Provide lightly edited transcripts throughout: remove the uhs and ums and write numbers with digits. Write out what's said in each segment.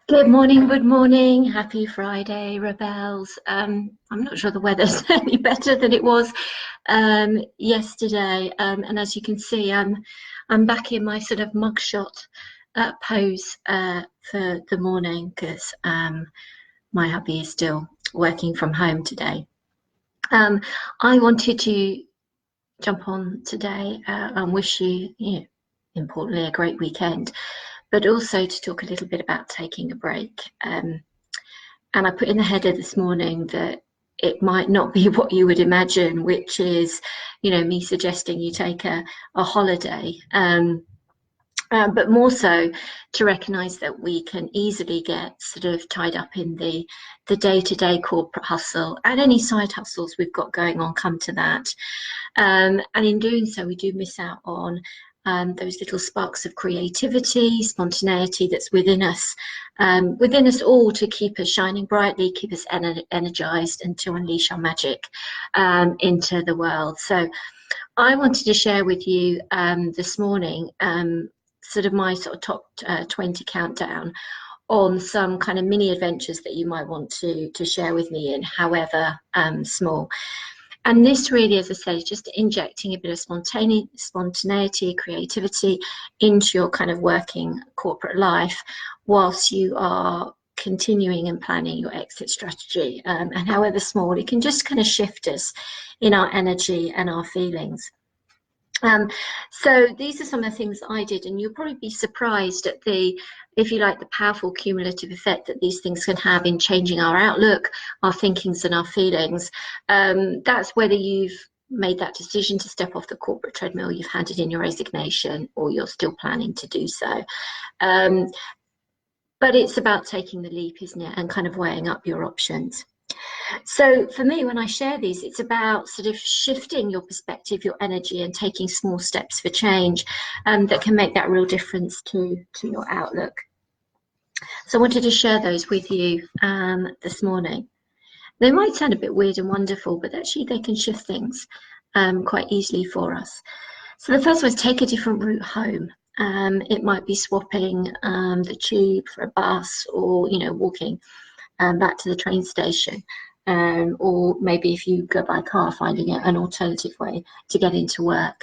Good morning, good morning. Happy Friday, rebels. I'm not sure the weather's any better than it was yesterday. And as you can see, I'm back in my sort of mugshot pose for the morning because my hubby is still working from home today. I wanted to jump on today and wish you, importantly, a great weekend, but also to talk a little bit about taking a break. And I put in the header this morning that it might not be what you would imagine, which is, me suggesting you take a holiday. But more so to recognise that we can easily get sort of tied up in the day-to-day corporate hustle, and any side hustles we've got going on come to that. And in doing so, we do miss out on those little sparks of creativity, spontaneity that's within us all, to keep us shining brightly, keep us energized, and to unleash our magic into the world. So I wanted to share with you this morning sort of my sort of top 20 countdown on some kind of mini adventures that you might want to share with me in, however small. And this really, as I say, is just injecting a bit of spontaneity, creativity into your kind of working corporate life whilst you are continuing and planning your exit strategy. And however small, it can just kind of shift us in our energy and our feelings. So these are some of the things I did, and you'll probably be surprised at if you like, the powerful cumulative effect that these things can have in changing our outlook, our thinkings, and our feelings. That's whether you've made that decision to step off the corporate treadmill, you've handed in your resignation, or you're still planning to do so. But it's about taking the leap, isn't it, and kind of weighing up your options. So for me, when I share these, it's about sort of shifting your perspective, your energy, and taking small steps for change that can make that real difference to your outlook. So I wanted to share those with you this morning. They might sound a bit weird and wonderful, but actually they can shift things quite easily for us. So the first one is take a different route home. It might be swapping the tube for a bus, or walking back to the train station. Or maybe if you go by car, finding an alternative way to get into work.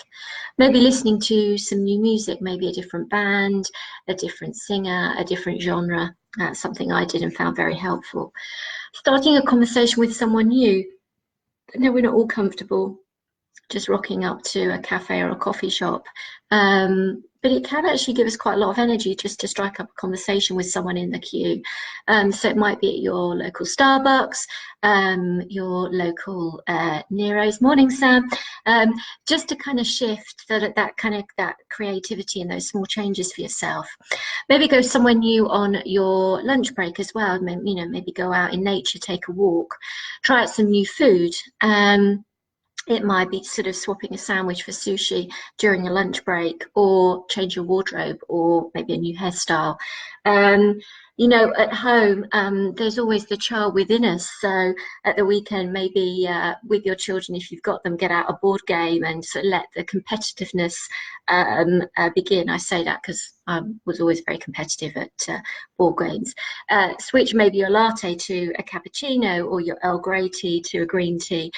Maybe listening to some new music, maybe a different band, a different singer, a different genre. That's something I did and found very helpful. Starting a conversation with someone new. No, we're not all comfortable just rocking up to a cafe or a coffee shop. But it can actually give us quite a lot of energy just to strike up a conversation with someone in the queue. So it might be at your local Starbucks, your local Nero's. Morning, Sam. Just to kind of shift that creativity and those small changes for yourself. Maybe go somewhere new on your lunch break as well. Maybe go out in nature, take a walk, try out some new food. It might be sort of swapping a sandwich for sushi during a lunch break, or change your wardrobe, or maybe a new hairstyle. At home, there's always the child within us. So at the weekend, maybe with your children, if you've got them, get out a board game and sort of let the competitiveness begin. I say that because I was always very competitive at board games. Switch maybe your latte to a cappuccino, or your Earl Grey tea to a green tea.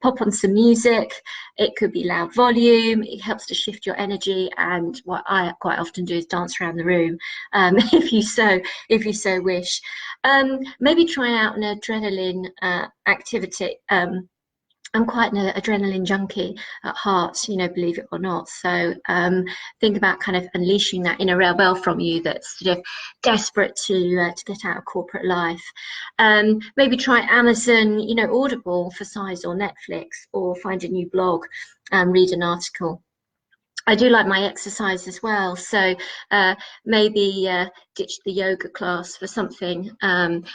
Pop on some music. It could be loud volume. It helps to shift your energy. And what I quite often do is dance around the room, if you so wish. Maybe try out an adrenaline activity. I'm quite an adrenaline junkie at heart, believe it or not. So think about kind of unleashing that inner rebel from you that's sort of desperate to get out of corporate life. Maybe try Amazon, Audible for size, or Netflix, or find a new blog and read an article. I do like my exercise as well, so maybe ditch the yoga class for something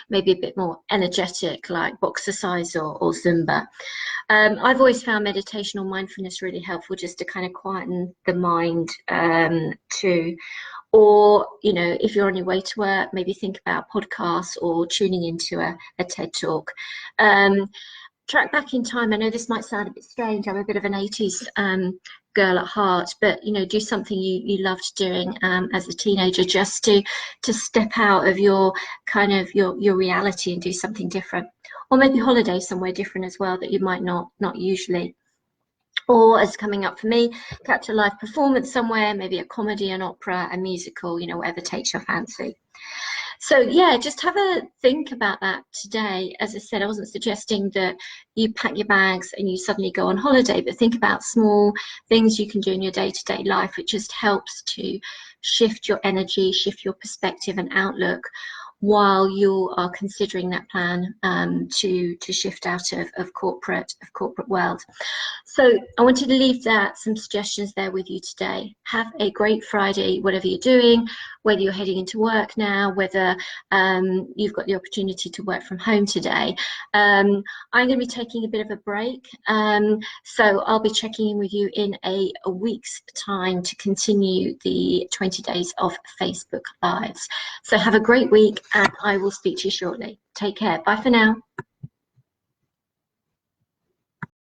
maybe a bit more energetic, like boxercise or Zumba. I've always found meditation or mindfulness really helpful, just to kind of quieten the mind too. Or, if you're on your way to work, maybe think about podcasts or tuning into a TED Talk. Track back in time. I know this might sound a bit strange. I'm a bit of an 80s girl at heart, but you know, do something you loved doing as a teenager, just to step out of your kind of your reality and do something different. Or maybe holiday somewhere different as well that you might not usually. Or, as coming up for me, catch a live performance somewhere, maybe a comedy, an opera, a musical, you know, whatever takes your fancy. So yeah, just have a think about that today. As I said, I wasn't suggesting that you pack your bags and you suddenly go on holiday, but think about small things you can do in your day-to-day life, which just helps to shift your energy, shift your perspective and outlook while you are considering that plan to shift out of corporate world. So I wanted to leave some suggestions there with you today. Have a great Friday, whatever you're doing, whether you're heading into work now, whether you've got the opportunity to work from home today. I'm going to be taking a bit of a break, so I'll be checking in with you in a week's time to continue the 20 days of Facebook Lives. So have a great week, and I will speak to you shortly. Take care. Bye for now.